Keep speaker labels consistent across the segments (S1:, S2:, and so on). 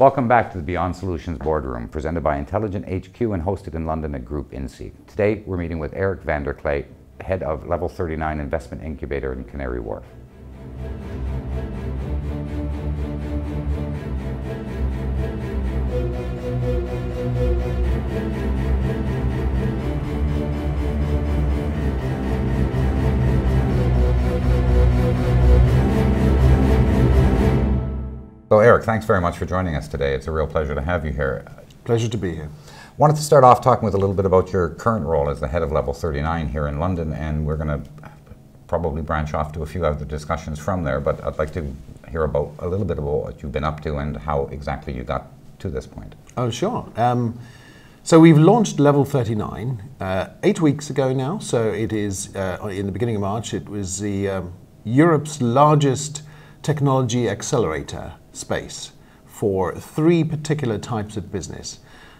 S1: Welcome back to the Beyond Solutions Boardroom, presented by Intelligent HQ and hosted in London at Group INSEEC. Today, we're meeting with Eric Van der Kleij, head of Level39 Investment Incubator in Canary Wharf. So Eric, thanks very much for joining us today. It's a real pleasure to have you here.
S2: Pleasure to be here.
S1: Wanted to start off talking with a little bit about your current role as the head of Level39 here in London, and we're going to probably branch off to a few other discussions from there, but I'd like to hear about a little bit about what you've been up to and how exactly you got to this point.
S2: Oh, sure. So we've launched Level39 8 weeks ago now, so it is in the beginning of March. It was the Europe's largest technology accelerator space for 3 particular types of business.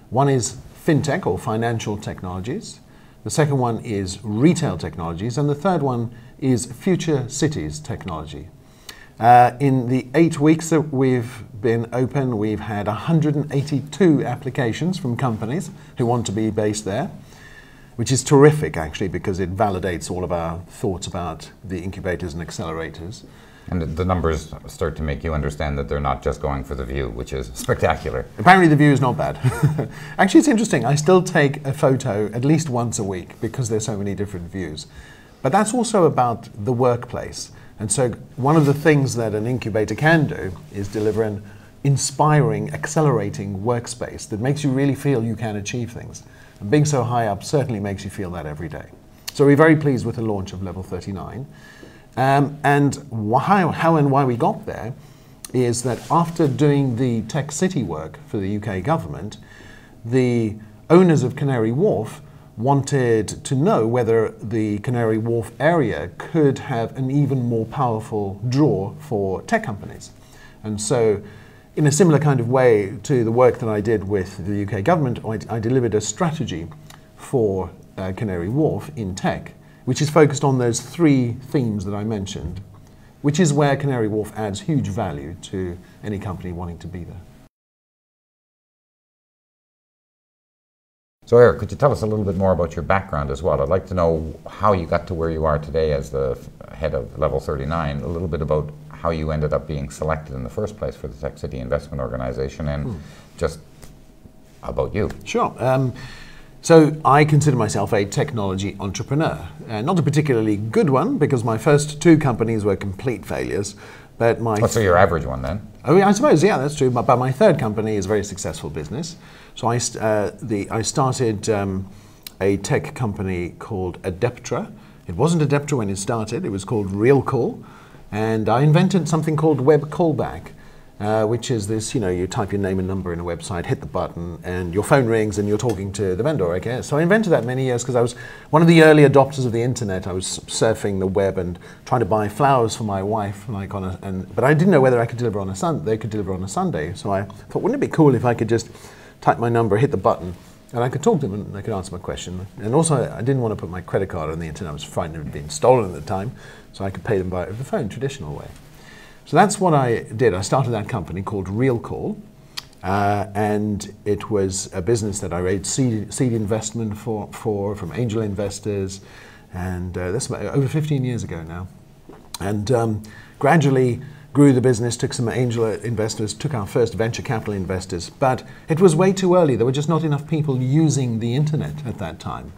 S2: One is fintech or financial technologies, the second one is retail technologies, and the third one is future cities technology. In the 8 weeks that we've been open, we've had 182 applications from companies who want to be based there, which is terrific actually, because it validates all of our thoughts about the incubators and accelerators.
S1: And the numbers start to make you understand that they're not just going for the view, which is spectacular.
S2: Apparently the view is not bad. Actually, it's interesting. I still take a photo at least once a week because there's so many different views. But that's also about the workplace. And so one of the things that an incubator can do is deliver an inspiring, accelerating workspace that makes you really feel you can achieve things. And being so high up certainly makes you feel that every day. So we're very pleased with the launch of Level39. And how and why we got there is that after doing the TechCity work for the UK government, the owners of Canary Wharf wanted to know whether the Canary Wharf area could have an even more powerful draw for tech companies. And so in a similar kind of way to the work that I did with the UK government, I delivered a strategy for Canary Wharf in tech, which is focused on those 3 themes that I mentioned, which is where Canary Wharf adds huge value to any company wanting to be there.
S1: So Eric, could you tell us a little bit more about your background as well? I'd like to know how you got to where you are today as the head of Level39, a little bit about how you ended up being selected in the first place for the TechCity investment organization, and just about you.
S2: Sure. So I consider myself a technology entrepreneur. Not a particularly good one, because my first 2 companies were complete failures. But
S1: so your average one then?
S2: Oh, yeah, I suppose, yeah, that's true. But my third company is a very successful business. So I started a tech company called Adeptra. It wasn't Adeptra when it started. It was called Real Call. And I invented something called web callback. Which is this, you type your name and number in a website, hit the button, and your phone rings and you're talking to the vendor, I guess. So I invented that many years because I was one of the early adopters of the internet. I was surfing the web and trying to buy flowers for my wife, but I didn't know whether I could deliver on a Sunday. They could deliver on a Sunday. So I thought, wouldn't it be cool if I could just type my number, hit the button, and I could talk to them and they could answer my question. And also, I didn't want to put my credit card on the internet. I was frightened of it being stolen at the time, so I could pay them by over the phone, traditional way. So that's what I did. I started that company called Real Call, and it was a business that I raised seed investment for from angel investors, and that's over 15 years ago now. And gradually grew the business, took some angel investors, took our first venture capital investors, but it was way too early. There were just not enough people using the internet at that time.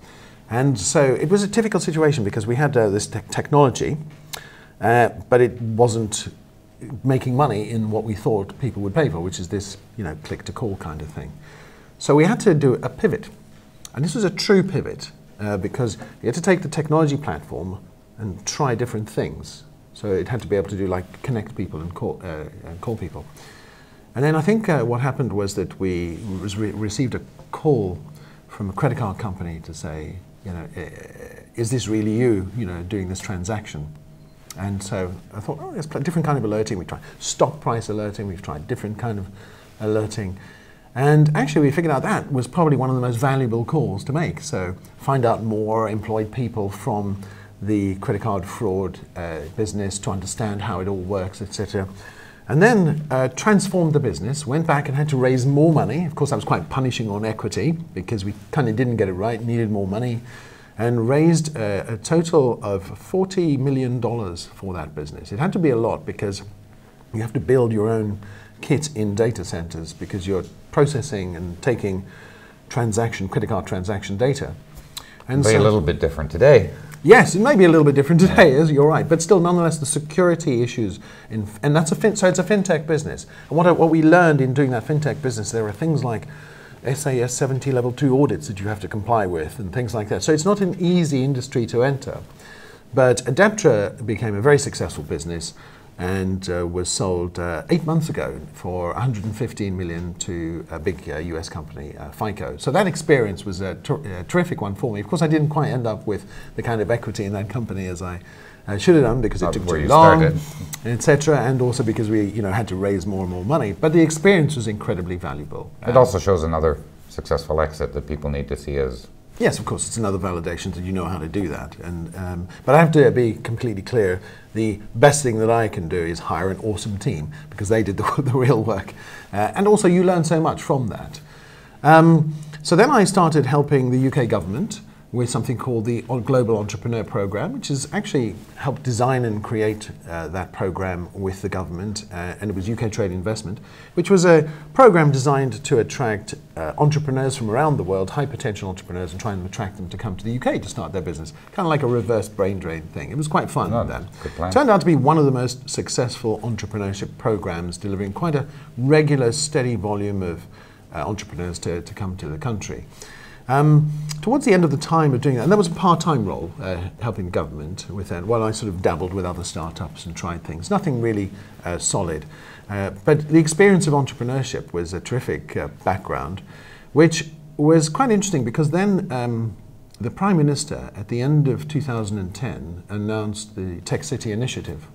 S2: And so it was a difficult situation because we had this technology, but it wasn't making money in what we thought people would pay for, which is this, click to call kind of thing. So we had to do a pivot. And this was a true pivot because you had to take the technology platform and try different things. So it had to be able to do like connect people and call people. And then I think what happened was that we received a call from a credit card company to say, is this really you, doing this transaction? And so I thought, oh, there's a different kind of alerting. We tried stock price alerting. We've tried different kind of alerting. And actually, we figured out that was probably one of the most valuable calls to make. So find out more, employed people from the credit card fraud business to understand how it all works, etc. And then transformed the business, went back and had to raise more money. Of course, I was quite punishing on equity because we kind of didn't get it right, needed more money, and raised a total of $40 million for that business. It had to be a lot because you have to build your own kit in data centers because you're processing and taking credit card transaction data. And
S1: a little bit different today.
S2: Yes, it may be a little bit different today, you're right, but still nonetheless the security issues, and that's so it's a fintech business. And what we learned in doing that fintech business, there are things like SAS 70 level 2 audits that you have to comply with and things like that. So it's not an easy industry to enter. But Adeptra became a very successful business and was sold 8 months ago for $115 million to a big US company, FICO. So that experience was a terrific one for me. Of course, I didn't quite end up with the kind of equity in that company as I should have done because it took too long, etc., and also because we had to raise more and more money. But the experience was incredibly valuable.
S1: It also shows another successful exit that people need to see as...
S2: Yes, of course, it's another validation that you know how to do that. But I have to be completely clear, the best thing that I can do is hire an awesome team because they did the real work. And also you learn so much from that. So then I started helping the UK government with something called the Global Entrepreneur Program, which has actually helped design and create that program with the government, and it was UK Trade Investment, which was a program designed to attract entrepreneurs from around the world, high potential entrepreneurs, and try and attract them to come to the UK to start their business. Kind of like a reverse brain drain thing. It was quite fun then.
S1: Good plan.
S2: Turned out to be one of the most successful entrepreneurship programs, delivering quite a regular, steady volume of entrepreneurs to come to the country. Towards the end of the time of doing that, and that was a part-time role, helping the government with that, while I sort of dabbled with other startups and tried things. Nothing really solid. But the experience of entrepreneurship was a terrific background, which was quite interesting because then the Prime Minister, at the end of 2010, announced the TechCity initiative.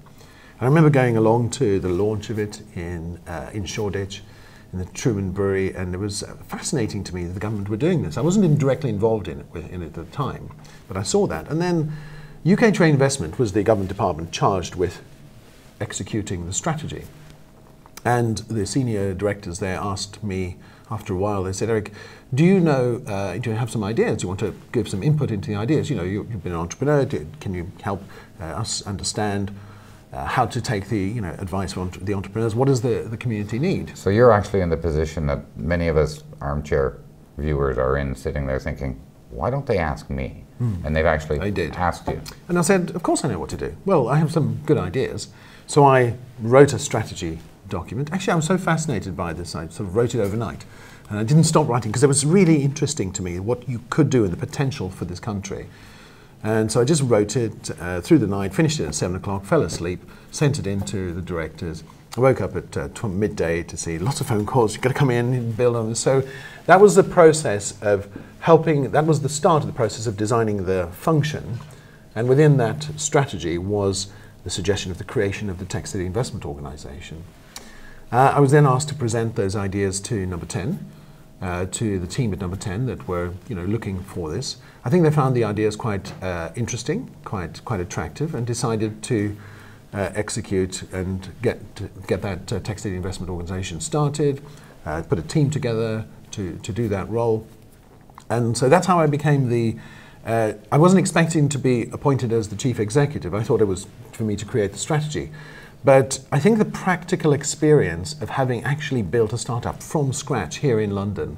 S2: I remember going along to the launch of it in Shoreditch, in the Truman Brewery, and it was fascinating to me that the government were doing this. I wasn't directly involved in it at the time, but I saw that. And then UK Trade Investment was the government department charged with executing the strategy. And the senior directors there asked me after a while, they said, Eric, do you have some ideas? Do you want to give some input into the ideas? You've been an entrepreneur, can you help us understand how to take the advice from the entrepreneurs? What does the community need?
S1: So you're actually in the position that many of us armchair viewers are in, sitting there thinking, why don't they ask me? And they've actually asked you.
S2: And I said, of course I know what to do. Well, I have some good ideas. So I wrote a strategy document. Actually, I was so fascinated by this, I sort of wrote it overnight. And I didn't stop writing because it was really interesting to me what you could do and the potential for this country. And so I just wrote it through the night, finished it at 7 o'clock, fell asleep, sent it in to the directors. I woke up at midday to see lots of phone calls, you've got to come in and build on this. So that was the process of helping, that was the start of the process of designing the function. And within that strategy was the suggestion of the creation of the TechCity Investment Organization. I was then asked to present those ideas to Number 10. To the team at Number 10 that were looking for this. I think they found the ideas quite interesting, quite attractive, and decided to execute and get that TechCity Investment Organization started, put a team together to do that role. And so that's how I became I wasn't expecting to be appointed as the chief executive. I thought it was for me to create the strategy. But I think the practical experience of having actually built a startup from scratch here in London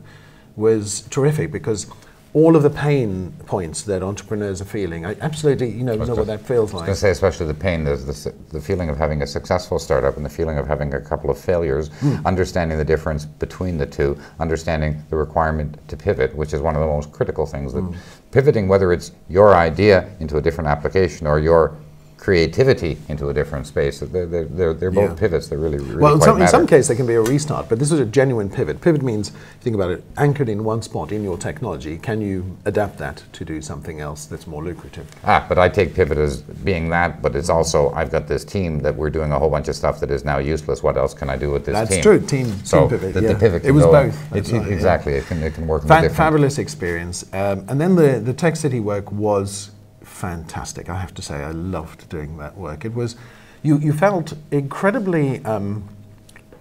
S2: was terrific because all of the pain points that entrepreneurs are feeling, I absolutely know what that feels like.
S1: I was going to say, especially the pain, there's the feeling of having a successful startup and the feeling of having a couple of failures, understanding the difference between the two, understanding the requirement to pivot, which is one of the most critical things. That pivoting, whether it's your idea into a different application or your creativity into a different space. They're both pivots that really
S2: well, in some cases they can be a restart, but this is a genuine pivot. Pivot means, think about it, anchored in one spot in your technology. Can you adapt that to do something else that's more lucrative?
S1: But I take pivot as being that, but it's also, I've got this team that we're doing a whole bunch of stuff that is now useless. What else can I do with this team?
S2: That's true, team pivot.
S1: The pivot can
S2: it was
S1: go
S2: both.
S1: Exactly, it can work in different.
S2: Fabulous experience. And then the TechCity work was fantastic. I have to say, I loved doing that work. It was, you felt incredibly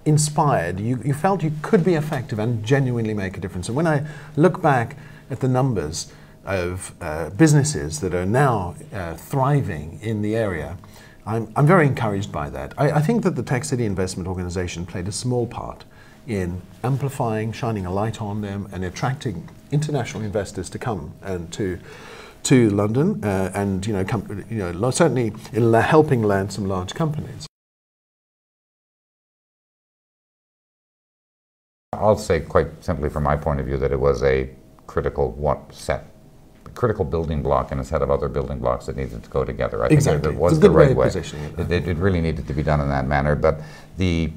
S2: inspired. You felt you could be effective and genuinely make a difference. And when I look back at the numbers of businesses that are now thriving in the area, I'm very encouraged by that. I think that the TechCity investment organization played a small part in amplifying, shining a light on them, and attracting international investors to come and to London, and certainly in helping land some large companies.
S1: I'll say quite simply from my point of view that it was a critical building block in a set of other building blocks that needed to go together. I think it was the right way. It really needed to be done in that manner, but the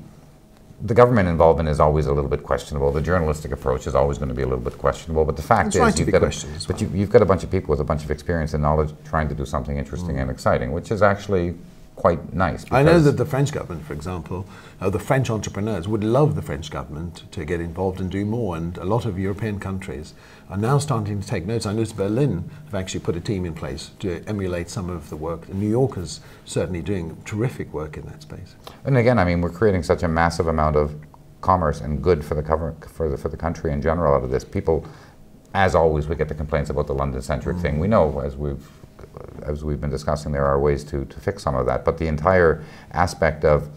S1: government involvement is always a little bit questionable. The journalistic approach is always going to be a little bit questionable, but the fact is you've got a bunch of people with a bunch of experience and knowledge trying to do something interesting and exciting, which is actually quite nice.
S2: I know that the French government, for example, the French entrepreneurs would love the French government to get involved and do more, and a lot of European countries are now starting to take notes. I noticed Berlin have actually put a team in place to emulate some of the work. New York is certainly doing terrific work in that space.
S1: And again, I mean, we're creating such a massive amount of commerce and good for the country in general out of this. People, as always, we get the complaints about the London-centric thing. We know, as we've been discussing, there are ways to fix some of that, but the entire aspect of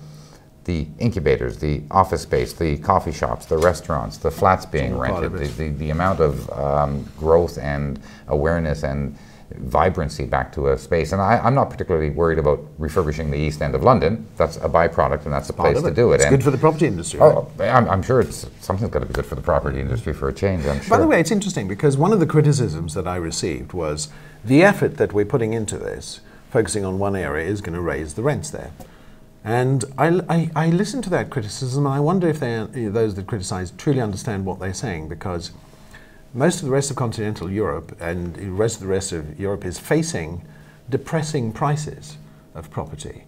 S1: the incubators, the office space, the coffee shops, the restaurants, the flats being rented, the amount of growth and awareness and vibrancy back to a space. And I'm not particularly worried about refurbishing the East End of London. That's a byproduct, and that's a place to do it.
S2: It's good for the property industry.
S1: Oh, right? I'm sure something's got to be good for the property industry for a change, I'm sure.
S2: By the way, it's interesting because one of the criticisms that I received was the effort that we're putting into this, focusing on one area, is going to raise the rents there. And I listen to that criticism, and I wonder if those that criticize truly understand what they're saying, because most of the rest of continental Europe and the rest of Europe is facing depressing prices of property.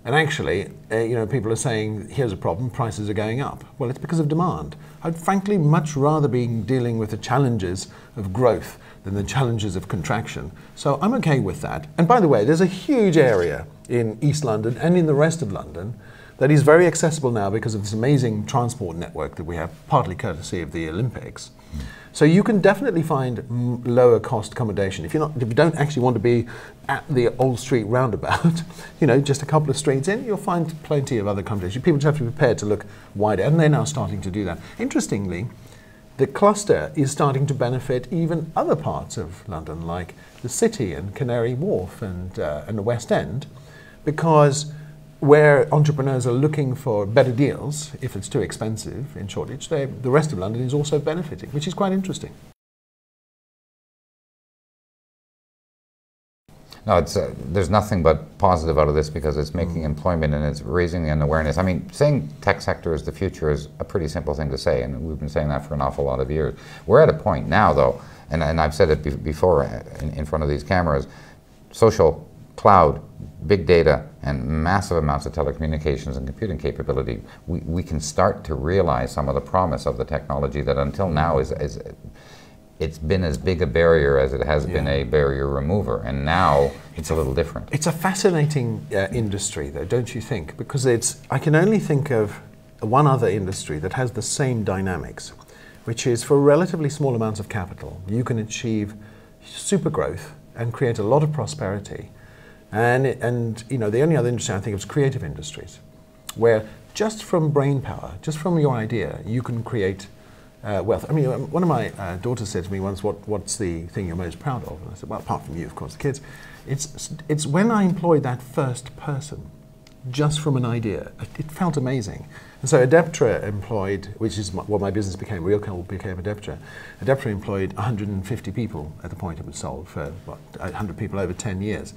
S2: And actually, people are saying, here's a problem, prices are going up. Well, it's because of demand. I'd frankly much rather be dealing with the challenges of growth than the challenges of contraction. So I'm okay with that. And by the way, there's a huge area in East London and in the rest of London that is very accessible now because of this amazing transport network that we have, partly courtesy of the Olympics. So you can definitely find lower cost accommodation. If you don't actually want to be at the Old Street roundabout, just a couple of streets in, you'll find plenty of other accommodation. People just have to be prepared to look wider, and they're now starting to do that. Interestingly, the cluster is starting to benefit even other parts of London, like the City and Canary Wharf and the West End, because where entrepreneurs are looking for better deals, if it's too expensive in Shoreditch, the rest of London is also benefiting, which is quite interesting.
S1: No, there's nothing but positive out of this because it's making employment and it's raising an awareness. I mean, saying tech sector is the future is a pretty simple thing to say, and we've been saying that for an awful lot of years. We're at a point now, though, and I've said it before in front of these cameras, social, cloud, big data, and massive amounts of telecommunications and computing capability, we can start to realize some of the promise of the technology that until now it's been as big a barrier as it has been a barrier remover, and now it's a little different. It's
S2: a fascinating industry, though, don't you think? Because I can only think of one other industry that has the same dynamics, which is for relatively small amounts of capital, you can achieve super growth and create a lot of prosperity. And the only other industry I think of is creative industries, where just from brain power, just from your idea, you can create wealth. I mean, one of my daughters said to me once, what's the thing you're most proud of? And I said, well, apart from you, of course, the kids, it's when I employed that first person, just from an idea. It felt amazing. And so Adeptra employed, which is what my business became, Realcal became Adeptra. Adeptra employed 150 people at the point it was sold for 100 people over 10 years.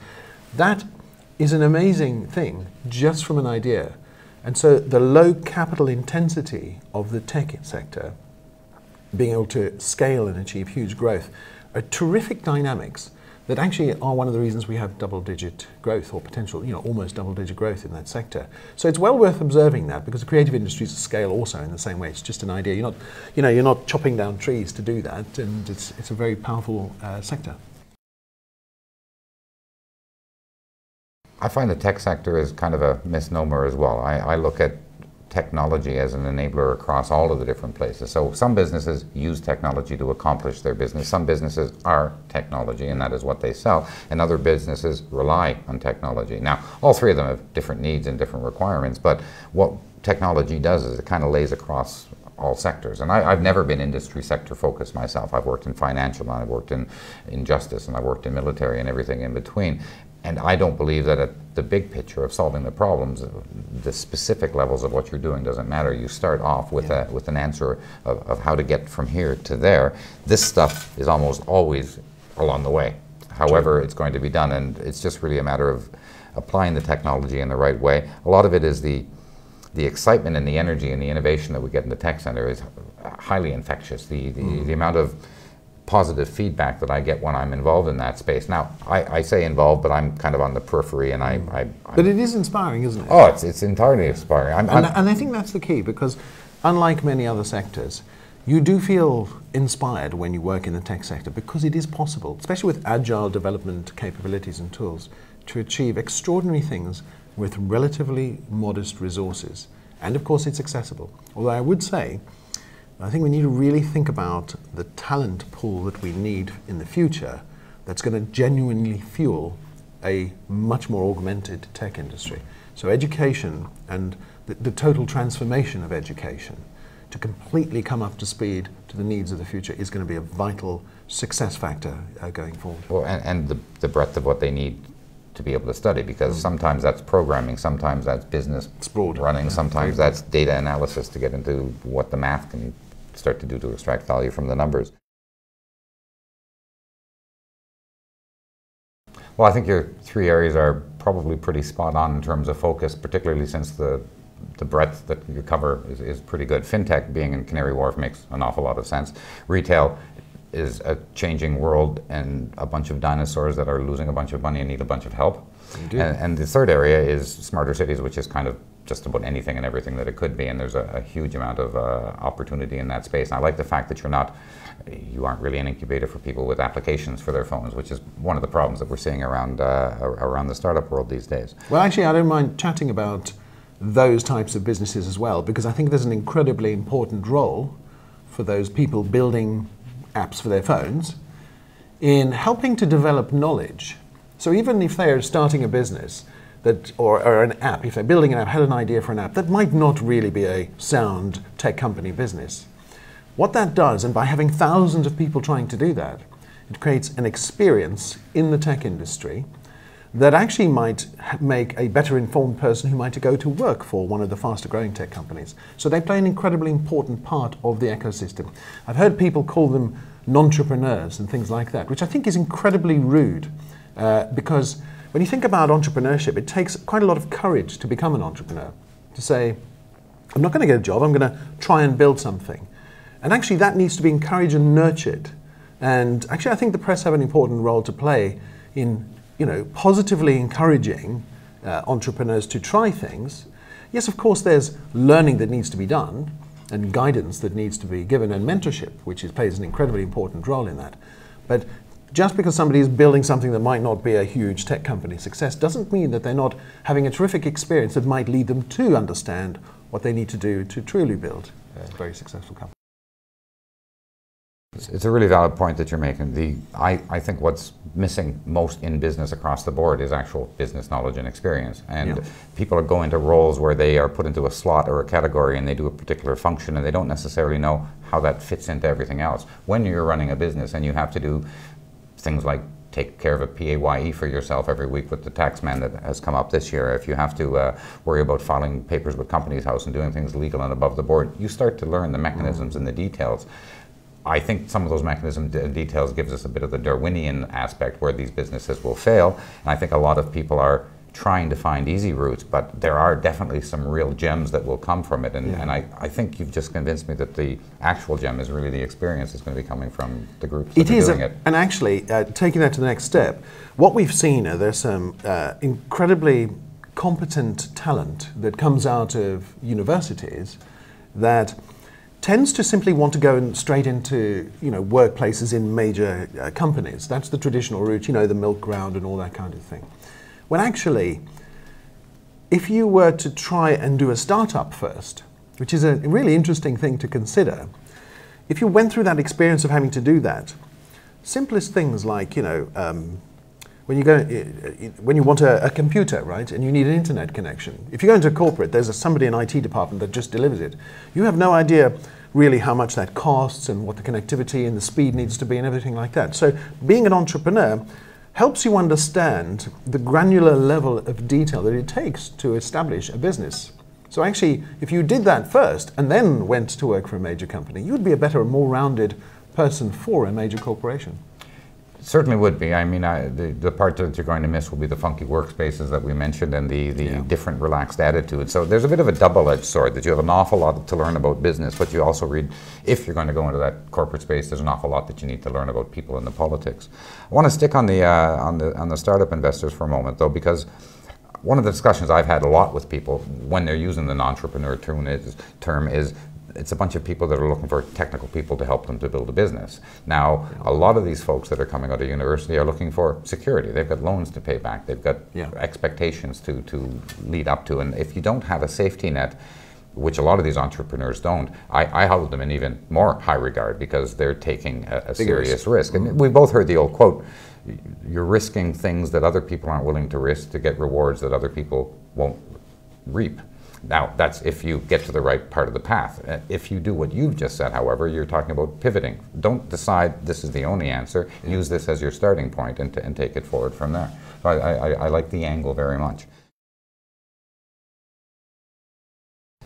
S2: That is an amazing thing, just from an idea. And so the low capital intensity of the tech sector, being able to scale and achieve huge growth, are terrific dynamics that actually are one of the reasons we have double-digit growth, or potential, almost double-digit growth in that sector. So it's well worth observing that, because the creative industries scale also in the same way. It's just an idea. You're not chopping down trees to do that, and it's a very powerful sector. I find the tech sector is kind of a misnomer as well. I look at
S1: technology as an enabler across all of the different places. So some businesses use technology to accomplish their business. Some businesses are technology, and that is what they sell. And other businesses rely on technology. Now, all three of them have different needs and different requirements, but what technology does is it kind of lays across all sectors. And I've never been industry sector focused myself. I've worked in financial, and I've worked in justice, and I've worked in military and everything in between. And I don't believe that at the big picture of solving the problems, the specific levels of what you're doing doesn't matter. You start off with with an answer of how to get from here to there. This stuff is almost always along the way. However, it's going to be done, and it's just really a matter of applying the technology in the right way. A lot of it is the excitement and the energy and the innovation that we get in the tech center is highly infectious. The amount of positive feedback that I get when I'm involved in that space. Now, I say involved, but I'm kind of on the periphery, and
S2: But it is inspiring, isn't it?
S1: Oh, it's entirely inspiring.
S2: And I think that's the key, because unlike many other sectors, you do feel inspired when you work in the tech sector, because it is possible, especially with agile development capabilities and tools, to achieve extraordinary things with relatively modest resources. And of course, it's accessible. Although I would say, I think we need to really think about the talent pool that we need in the future that's going to genuinely fuel a much more augmented tech industry. So education and the total transformation of education to completely come up to speed to the needs of the future is going to be a vital success factor going forward.
S1: Well, and the breadth of what they need to be able to study, because sometimes that's programming, sometimes that's business running, sometimes that's data analysis to get into what the math can start to do to extract value from the numbers. Well, I think your three areas are probably pretty spot on in terms of focus, particularly since the breadth that you cover is pretty good. FinTech, being in Canary Wharf, makes an awful lot of sense. Retail is a changing world and a bunch of dinosaurs that are losing a bunch of money and need a bunch of help. And the third area is smarter cities, which is kind of just about anything and everything that it could be, and there's a huge amount of opportunity in that space. And I like the fact that you aren't really an incubator for people with applications for their phones, which is one of the problems that we're seeing around the startup world these days.
S2: Well, actually, I don't mind chatting about those types of businesses as well, because I think there's an incredibly important role for those people building apps for their phones in helping to develop knowledge. So even if they're starting a business or an app, if they're building an app, had an idea for an app, that might not really be a sound tech company business. What that does, and by having thousands of people trying to do that, it creates an experience in the tech industry that actually might make a better informed person who might go to work for one of the faster growing tech companies. So they play an incredibly important part of the ecosystem. I've heard people call them non-entrepreneurs and things like that, which I think is incredibly rude, because when you think about entrepreneurship, it takes quite a lot of courage to become an entrepreneur. To say, I'm not going to get a job, I'm going to try and build something. And actually that needs to be encouraged and nurtured. And actually I think the press have an important role to play in positively encouraging entrepreneurs to try things. Yes, of course, there's learning that needs to be done and guidance that needs to be given and mentorship, which plays an incredibly important role in that. But just because somebody is building something that might not be a huge tech company success doesn't mean that they're not having a terrific experience that might lead them to understand what they need to do to truly build a very successful company.
S1: It's a really valid point that you're making. I think what's missing most in business across the board is actual business knowledge and experience. And people are going to roles where they are put into a slot or a category and they do a particular function and they don't necessarily know how that fits into everything else. When you're running a business and you have to do things like take care of a PAYE for yourself every week with the tax man that has come up this year, if you have to worry about filing papers with Companies House and doing things legal and above the board, you start to learn the mechanisms and the details. I think some of those mechanisms and details gives us a bit of the Darwinian aspect where these businesses will fail. And I think a lot of people are trying to find easy routes, but there are definitely some real gems that will come from it. And I think you've just convinced me that the actual gem is really the experience that's going to be coming from the groups that are doing it.
S2: And actually, taking that to the next step, what we've seen are there's some incredibly competent talent that comes out of universities that tends to simply want to go straight into workplaces in major companies. That's the traditional route, the milk round and all that kind of thing. When actually, if you were to try and do a startup first, which is a really interesting thing to consider, if you went through that experience of having to do that, simplest things like, when you want a computer, right, and you need an internet connection. If you go into a corporate, there's somebody in IT department that just delivers it. You have no idea really how much that costs and what the connectivity and the speed needs to be and everything like that. So being an entrepreneur helps you understand the granular level of detail that it takes to establish a business. So actually, if you did that first and then went to work for a major company, you would be a better, more rounded person for a major corporation.
S1: Certainly would be. I mean, the part that you're going to miss will be the funky workspaces that we mentioned and the different relaxed attitudes. So there's a bit of a double-edged sword that you have an awful lot to learn about business, but you also read, if you're going to go into that corporate space, there's an awful lot that you need to learn about people and the politics. I want to stick on the startup investors for a moment, though, because one of the discussions I've had a lot with people when they're using the non-entrepreneur term is it's a bunch of people that are looking for technical people to help them to build a business. Now, a lot of these folks that are coming out of university are looking for security. They've got loans to pay back. They've got expectations to lead up to. And if you don't have a safety net, which a lot of these entrepreneurs don't, I hold them in even more high regard because they're taking a serious risk. And we both heard the old quote, you're risking things that other people aren't willing to risk to get rewards that other people won't reap. Now, that's if you get to the right part of the path. If you do what you've just said, however, you're talking about pivoting. Don't decide this is the only answer. Use this as your starting point and take it forward from there. So I like the angle very much.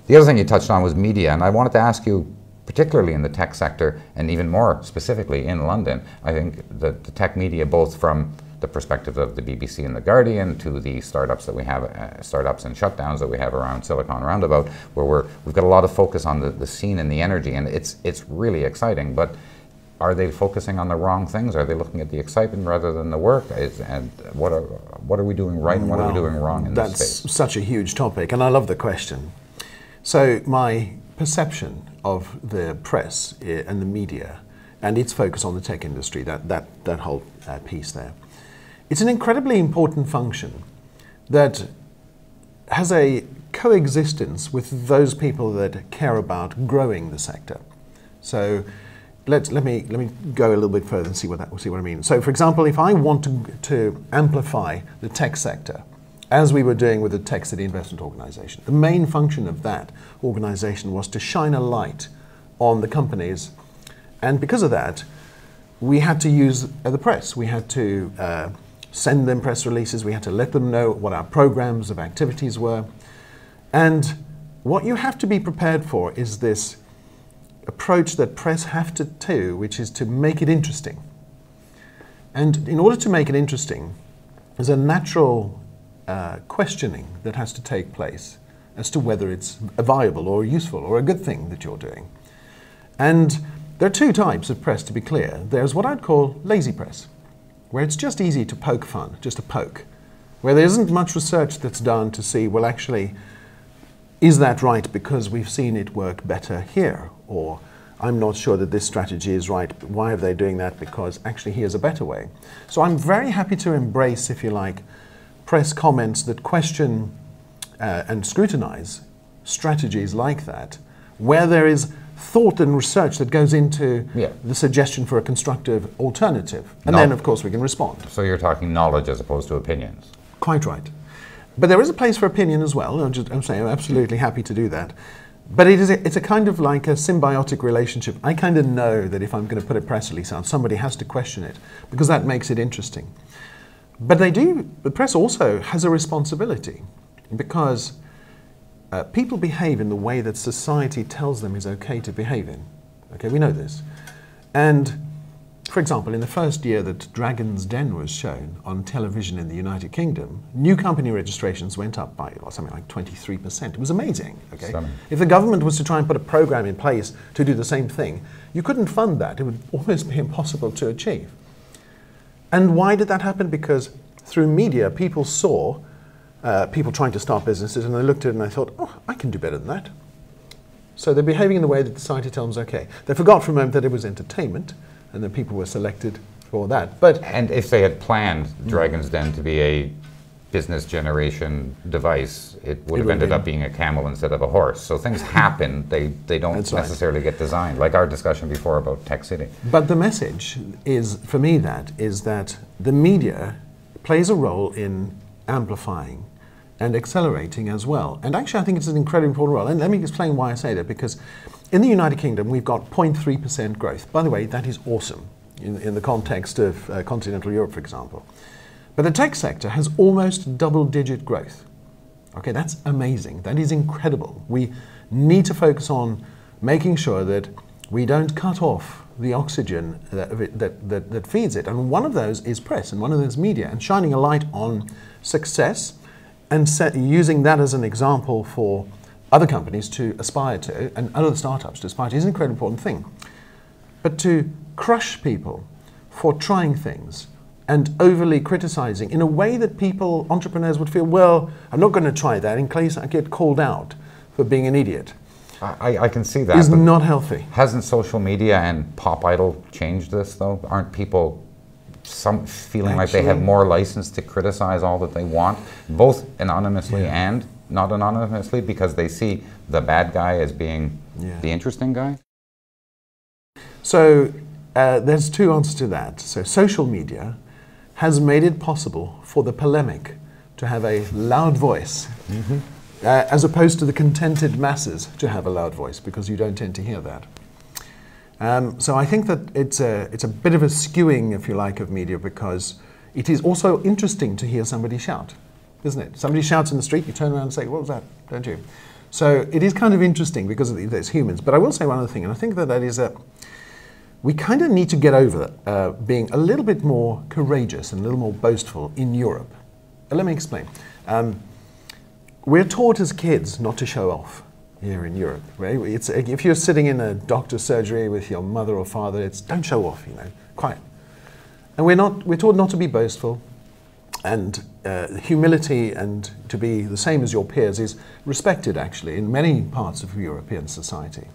S1: The other thing you touched on was media, and I wanted to ask you, particularly in the tech sector, and even more specifically in London, I think that the tech media, both from the perspective of the BBC and the Guardian to the startups that we have, startups and shutdowns that we have around Silicon Roundabout, where we've got a lot of focus on the scene and the energy, and it's really exciting. But are they focusing on the wrong things? Are they looking at the excitement rather than the work? And what are we doing right and what are we doing wrong in this space?
S2: That's such a huge topic, and I love the question. So my perception of the press and the media and its focus on the tech industry, that whole piece there, it's an incredibly important function that has a coexistence with those people that care about growing the sector. So let me go a little bit further and see what I mean. So for example, if I want to amplify the tech sector, as we were doing with the TechCity investment organization, the main function of that organization was to shine a light on the companies, and because of that, we had to use the press. We had to send them press releases, we had to let them know what our programs of activities were. And what you have to be prepared for is this approach that press have to do, which is to make it interesting. And in order to make it interesting, there's a natural questioning that has to take place as to whether it's viable or useful or a good thing that you're doing. And there are two types of press, to be clear. There's what I'd call lazy press, where it's just easy to poke fun, just a poke, where there isn't much research that's done to see, well, actually, is that right because we've seen it work better here? Or I'm not sure that this strategy is right, but why are they doing that? Because actually here's a better way. So I'm very happy to embrace, if you like, press comments that question and scrutinize strategies like that, where there is thought and research that goes into the suggestion for a constructive alternative. And then, of course, we can respond. So
S1: you're talking knowledge as opposed to opinions.
S2: Quite right. But there is a place for opinion as well. I'm saying I'm absolutely happy to do that. But it's a kind of like a symbiotic relationship. I kind of know that if I'm going to put a press release out, somebody has to question it, because that makes it interesting. But the press also has a responsibility, because people behave in the way that society tells them is okay to behave in. Okay, we know this. And for example, in the first year that Dragon's Den was shown on television in the United Kingdom, new company registrations went up by something like 23%. It was amazing. Okay?
S1: Stunning.
S2: If the government was to try and put a program in place to do the same thing, you couldn't fund that. It would almost be impossible to achieve. And why did that happen? Because through media, people saw people trying to start businesses, and they looked at it and they thought, oh, I can do better than that. So they're behaving in the way that society tells them is okay. They forgot for a moment that it was entertainment, and that people were selected for that.
S1: And if they had planned Dragon's Den to be a business generation device, it would have ended up being a camel instead of a horse. So things happen, they don't necessarily get designed, like our discussion before about TechCity.
S2: But the message is, for me, is that the media plays a role in amplifying and accelerating as well. And actually I think it's an incredibly important role. And let me explain why I say that, because in the United Kingdom we've got 0.3% growth. By the way, that is awesome in the context of continental Europe, for example. But the tech sector has almost double-digit growth. Okay, that's amazing. That is incredible. We need to focus on making sure that we don't cut off the oxygen that feeds it. And one of those is press, and one of those is media, and shining a light on success and using that as an example for other companies to aspire to, and other startups to aspire to, is an incredibly important thing. But to crush people for trying things and overly criticizing in a way that people, entrepreneurs, would feel, well, I'm not going to try that in case I get called out for being an idiot.
S1: I can see that.
S2: Is not healthy.
S1: Hasn't social media and Pop Idol changed this, though? Aren't people feeling like they have more license to criticize all that they want, both anonymously and not anonymously, because they see the bad guy as being the interesting guy?
S2: So there's two answers to that. So social media has made it possible for the polemic to have a loud voice, as opposed to the contented masses to have a loud voice, because you don't tend to hear that. So I think that it's a bit of a skewing, if you like, of media, because it is also interesting to hear somebody shout, isn't it? Somebody shouts in the street, you turn around and say, what was that, don't you? So it is kind of interesting because there's humans. But I will say one other thing, and I think that is that we kind of need to get over being a little bit more courageous and a little more boastful in Europe. Let me explain. We're taught as kids not to show off here in Europe. Right? If you're sitting in a doctor's surgery with your mother or father, it's don't show off, quiet. And we're taught not to be boastful, and humility and to be the same as your peers is respected, actually, in many parts of European society.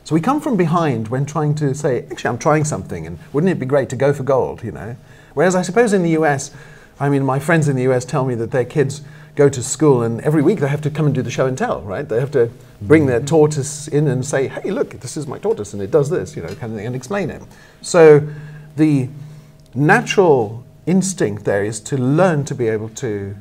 S2: So we come from behind when trying to say, actually, I'm trying something, and wouldn't it be great to go for gold, Whereas I suppose in the US, I mean, my friends in the US tell me that their kids go to school and every week they have to come and do the show and tell, right? They have to bring their tortoise in and say, hey, look, this is my tortoise and it does this, kind of thing, and explain it. So the natural instinct there is to learn to be able to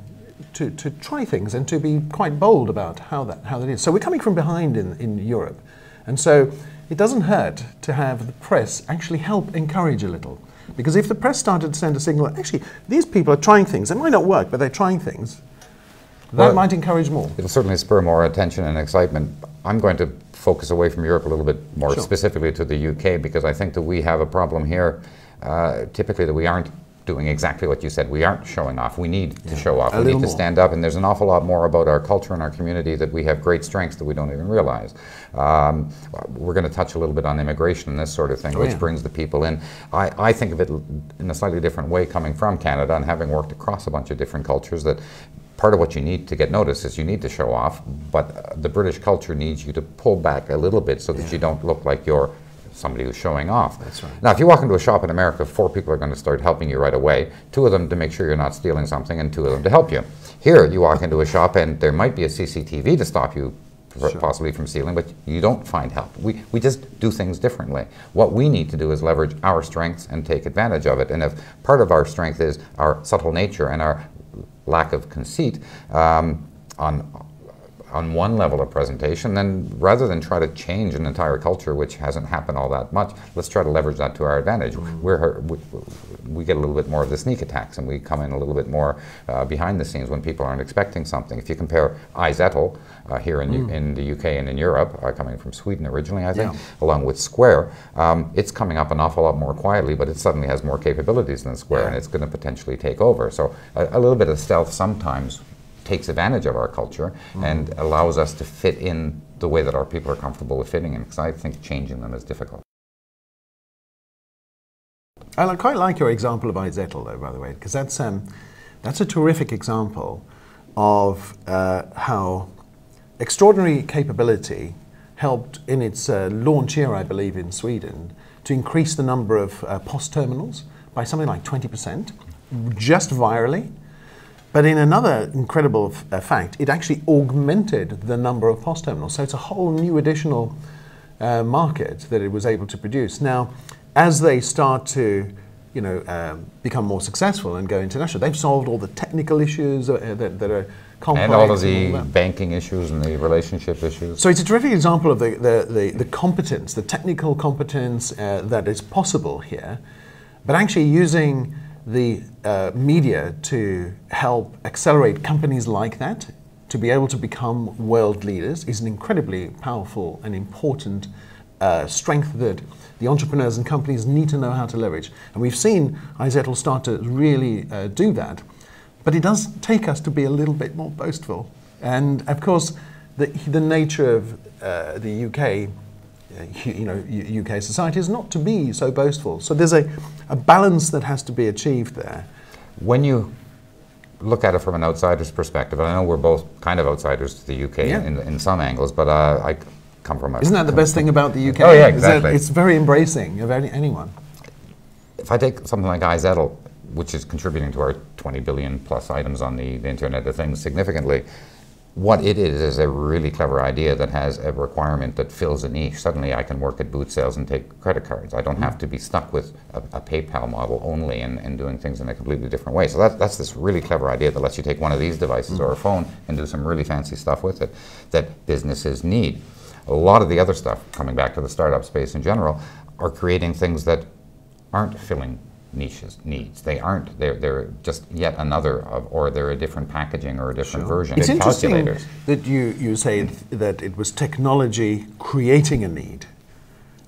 S2: try things and to be quite bold about how that is. So we're coming from behind in Europe. And so it doesn't hurt to have the press actually help encourage a little. Because if the press started to send a signal, actually, these people are trying things. It might not work, but they're trying things. That might encourage more. It'll
S1: certainly spur more attention and excitement. I'm going to focus away from Europe a little bit more specifically to the UK, because I think that we have a problem here, typically, that we aren't doing exactly what you said. We aren't showing off. We need to show off. We need to stand up, and there's an awful lot more about our culture and our community that we have great strengths that we don't even realize. We're going to touch a little bit on immigration and this sort of thing, which brings the people in. I think of it in a slightly different way, coming from Canada and having worked across a bunch of different cultures, that part of what you need to get noticed is you need to show off, but the British culture needs you to pull back a little bit so that you don't look like you're somebody who's showing off.
S2: That's right.
S1: Now, if you walk into a shop in America, 4 people are going to start helping you right away. 2 of them to make sure you're not stealing something, and 2 of them to help you. Here, you walk into a shop and there might be a CCTV to stop you possibly from stealing, but you don't find help. We just do things differently. What we need to do is leverage our strengths and take advantage of it. And if part of our strength is our subtle nature and our lack of conceit on one level of presentation, then rather than try to change an entire culture, which hasn't happened all that much, let's try to leverage that to our advantage. We get a little bit more of the sneak attacks, and we come in a little bit more behind the scenes when people aren't expecting something. If you compare iZettle here in the UK and in Europe, coming from Sweden originally, I think, along with Square, it's coming up an awful lot more quietly, but it suddenly has more capabilities than Square, and it's going to potentially take over. So a little bit of stealth sometimes takes advantage of our culture and allows us to fit in the way that our people are comfortable with fitting in, because I think changing them is difficult.
S2: I quite like your example of iZettle, though, by the way, because that's a terrific example of how extraordinary capability helped in its launch year, I believe, in Sweden, to increase the number of POS terminals by something like 20%, just virally. But in another incredible fact, it actually augmented the number of POS terminals. So it's a whole new additional market that it was able to produce. Now, as they start to become more successful and go international, they've solved all the technical issues that are complex.
S1: And all of the banking issues and the relationship issues.
S2: So it's a terrific example of the competence, the technical competence that is possible here, but actually using the media to help accelerate companies like that to be able to become world leaders is an incredibly powerful and important strength that the entrepreneurs and companies need to know how to leverage. And we've seen INSEEC start to really do that. But it does take us to be a little bit more boastful. And of course, the nature of the UK, UK society is not to be so boastful. So there's a balance that has to be achieved there.
S1: When you look at it from an outsider's perspective, and I know we're both kind of outsiders to the UK in some angles, but I come from a...
S2: Isn't that the best thing about the UK?
S1: Oh yeah, exactly.
S2: It's very embracing of anyone.
S1: If I take something like INSEEC, which is contributing to our 20 billion plus items on the Internet of Things significantly, what it is a really clever idea that has a requirement that fills a niche. Suddenly I can work at boot sales and take credit cards. I don't have to be stuck with a PayPal model only and doing things in a completely different way. So that's this really clever idea that lets you take one of these devices or a phone and do some really fancy stuff with it that businesses need. A lot of the other stuff, coming back to the startup space in general, are creating things that aren't filling needs. They aren't. They're just yet another or they're a different packaging or a different version.
S2: It's interesting that you say that it was technology creating a need,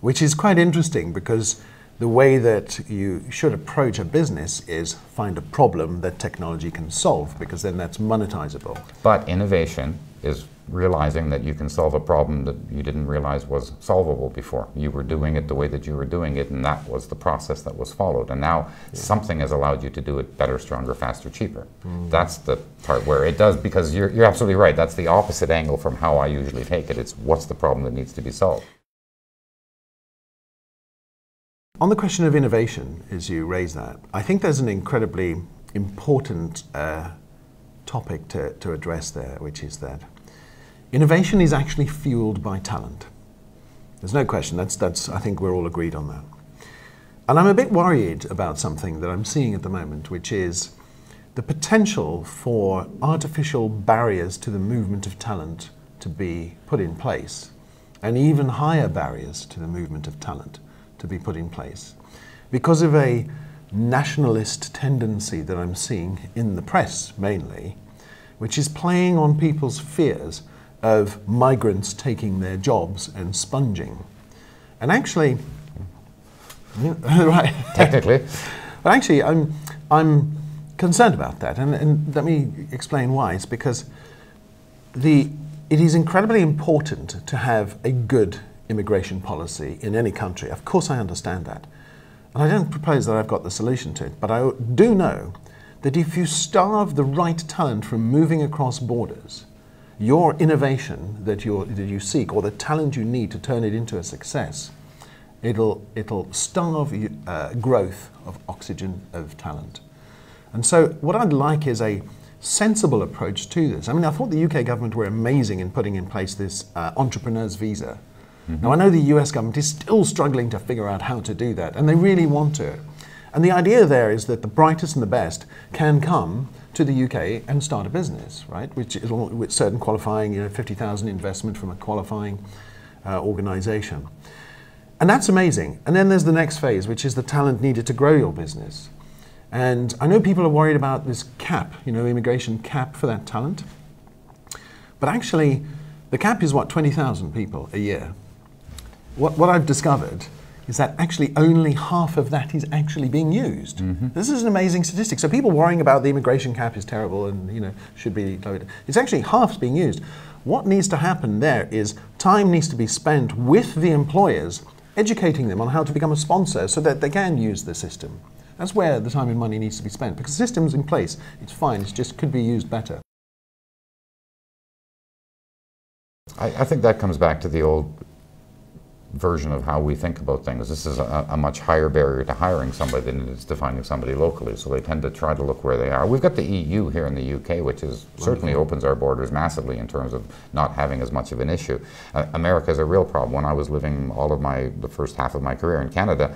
S2: which is quite interesting because the way that you should approach a business is find a problem that technology can solve, because then that's monetizable.
S1: But innovation is realizing that you can solve a problem that you didn't realize was solvable before. You were doing it the way that you were doing it, and that was the process that was followed. And now something has allowed you to do it better, stronger, faster, cheaper. That's the part where it does, because you're absolutely right. That's the opposite angle from how I usually take it. It's what's the problem that needs to be solved.
S2: On the question of innovation, as you raise that, I think there's an incredibly important topic to address there, which is that innovation is actually fueled by talent. There's no question. I think we're all agreed on that. And I'm a bit worried about something that I'm seeing at the moment, which is the potential for artificial barriers to the movement of talent to be put in place, and even higher barriers to the movement of talent to be put in place because of a nationalist tendency that I'm seeing in the press mainly, which is playing on people's fears of migrants taking their jobs and sponging. And actually, right,
S1: technically,
S2: but actually I'm concerned about that, and let me explain why. It's because it is incredibly important to have a good immigration policy in any country. Of course I understand that. And I don't propose that I've got the solution to it, but I do know that if you starve the right talent from moving across borders, your innovation that you seek, or the talent you need to turn it into a success, it'll starve growth of oxygen of talent. And so what I'd like is a sensible approach to this. I mean, I thought the UK government were amazing in putting in place this entrepreneur's visa. Now, I know the US government is still struggling to figure out how to do that, and they really want to. And the idea there is that the brightest and the best can come to the UK and start a business, right? Which is with certain qualifying, 50,000 investment from a qualifying organization. And that's amazing. And then there's the next phase, which is the talent needed to grow your business. And I know people are worried about this cap, immigration cap for that talent. But actually, the cap is what, 20,000 people a year. What I've discovered is that actually only half of that is actually being used. This is an amazing statistic. So people worrying about the immigration cap is terrible and should be lowered. It's actually half's being used. What needs to happen there is time needs to be spent with the employers, educating them on how to become a sponsor so that they can use the system. That's where the time and money needs to be spent, because the system's in place. It's fine. It just could be used better.
S1: I think that comes back to the old version of how we think about things. This is a much higher barrier to hiring somebody than it is to finding somebody locally, so they tend to try to look where they are. We've got the EU here in the UK, which is certainly opens our borders massively in terms of not having as much of an issue. America is a real problem. When I was living all of the first half of my career in Canada,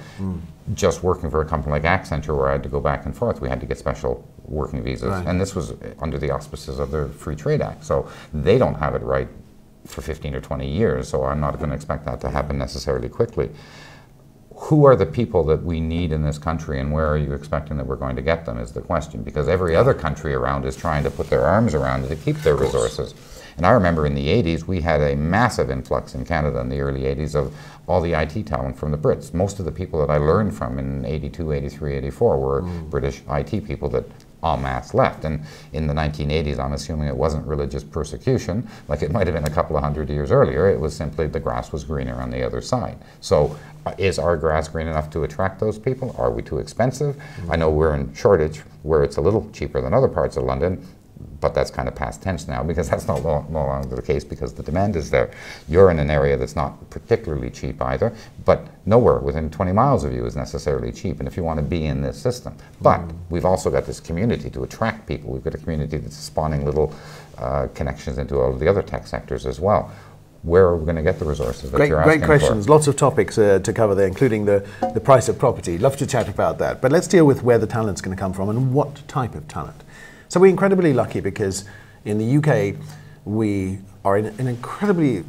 S1: just working for a company like Accenture where I had to go back and forth, we had to get special working visas. Right. And this was under the auspices of the Free Trade Act. So they don't have it right for 15 or 20 years, so I'm not going to expect that to happen necessarily quickly. Who are the people that we need in this country, and where are you expecting that we're going to get them is the question, because every other country around is trying to put their arms around it to keep their resources. And I remember in the 80s, we had a massive influx in Canada in the early 80s of all the IT talent from the Brits. Most of the people that I learned from in 82, 83, 84 were British IT people that en masse left. And in the 1980s, I'm assuming it wasn't religious persecution, like it might have been a couple of hundred years earlier. It was simply the grass was greener on the other side. So is our grass green enough to attract those people? Are we too expensive? I know we're in shortage where it's a little cheaper than other parts of London, but that's kind of past tense now, because that's no longer the case, because the demand is there. You're in an area that's not particularly cheap either, but nowhere within 20 miles of you is necessarily cheap, and if you want to be in this system. But we've also got this community to attract people. We've got a community that's spawning little connections into all of the other tech sectors as well. Where are we going to get the resources that you're asking for?
S2: Great questions. Lots of topics to cover there, including the price of property. Love to chat about that. But let's deal with where the talent's going to come from and what type of talent. So we're incredibly lucky because in the UK, we are in an incredibly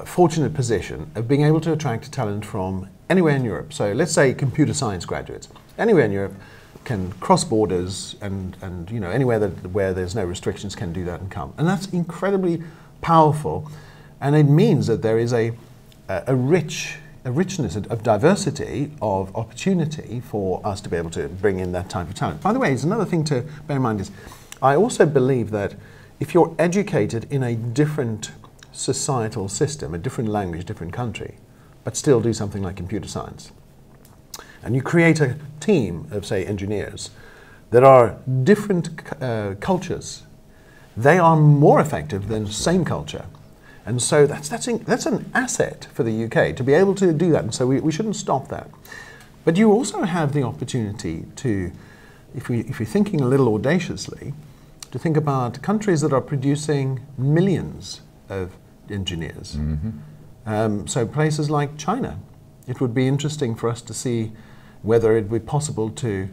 S2: fortunate position of being able to attract talent from anywhere in Europe. So let's say computer science graduates. Anywhere in Europe can cross borders and you know, anywhere where there's no restrictions can do that and come. And that's incredibly powerful. And it means that there is a richness of diversity of opportunity for us to be able to bring in that type of talent. By the way, it's another thing to bear in mind is I also believe that if you're educated in a different societal system, a different language, different country, but still do something like computer science, and you create a team of, say, engineers that are different cultures, they are more effective than same culture. And so that's an asset for the UK to be able to do that, and so we shouldn't stop that. But you also have the opportunity to, if you're thinking a little audaciously, to think about countries that are producing millions of engineers. So places like China. It would be interesting for us to see whether it would be possible to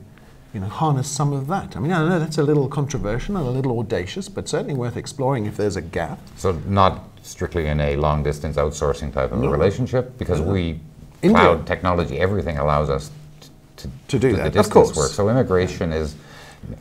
S2: harness some of that. I mean, I know that's a little controversial and a little audacious, but certainly worth exploring if there's a gap.
S1: So not strictly in a long-distance outsourcing type of a relationship, because cloud technology, everything allows us to do that. The distance work. So immigration is,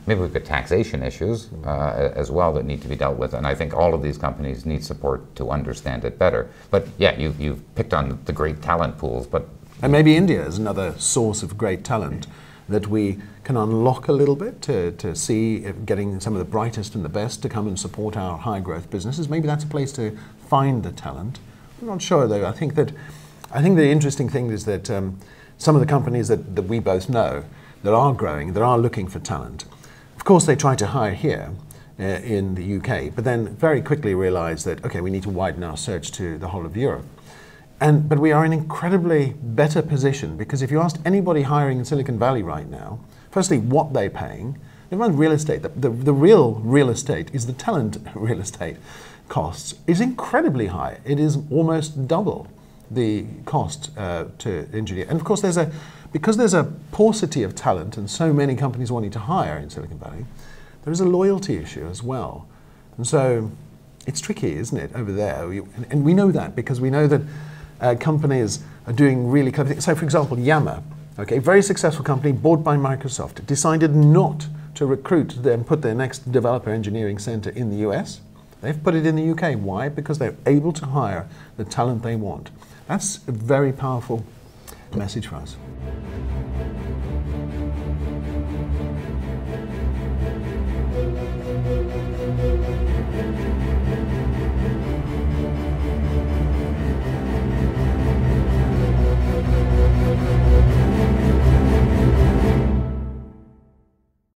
S1: maybe we've got taxation issues as well that need to be dealt with, and I think all of these companies need support to understand it better. But yeah, you've picked on the great talent pools, but...
S2: And maybe India is another source of great talent that we can unlock a little bit to see if getting some of the brightest and the best to come and support our high growth businesses. Maybe that's a place to find the talent. I'm not sure though. I think the interesting thing is that some of the companies that we both know that are growing, that are looking for talent, of course they try to hire here in the UK, but then very quickly realize that, okay, we need to widen our search to the whole of Europe. But we are in an incredibly better position, because if you asked anybody hiring in Silicon Valley right now, firstly, what they're paying, never mind real estate, the real real estate is the talent real estate costs is incredibly high. It is almost double the cost to engineer. And of course, because there's a paucity of talent and so many companies wanting to hire in Silicon Valley, there is a loyalty issue as well. And so it's tricky, isn't it, over there? And we know that because we know that companies are doing really clever things. So, for example, Yammer, okay, very successful company, bought by Microsoft, decided not to recruit and put their next developer engineering center in the US. They've put it in the UK. Why? Because they're able to hire the talent they want. That's a very powerful message for us.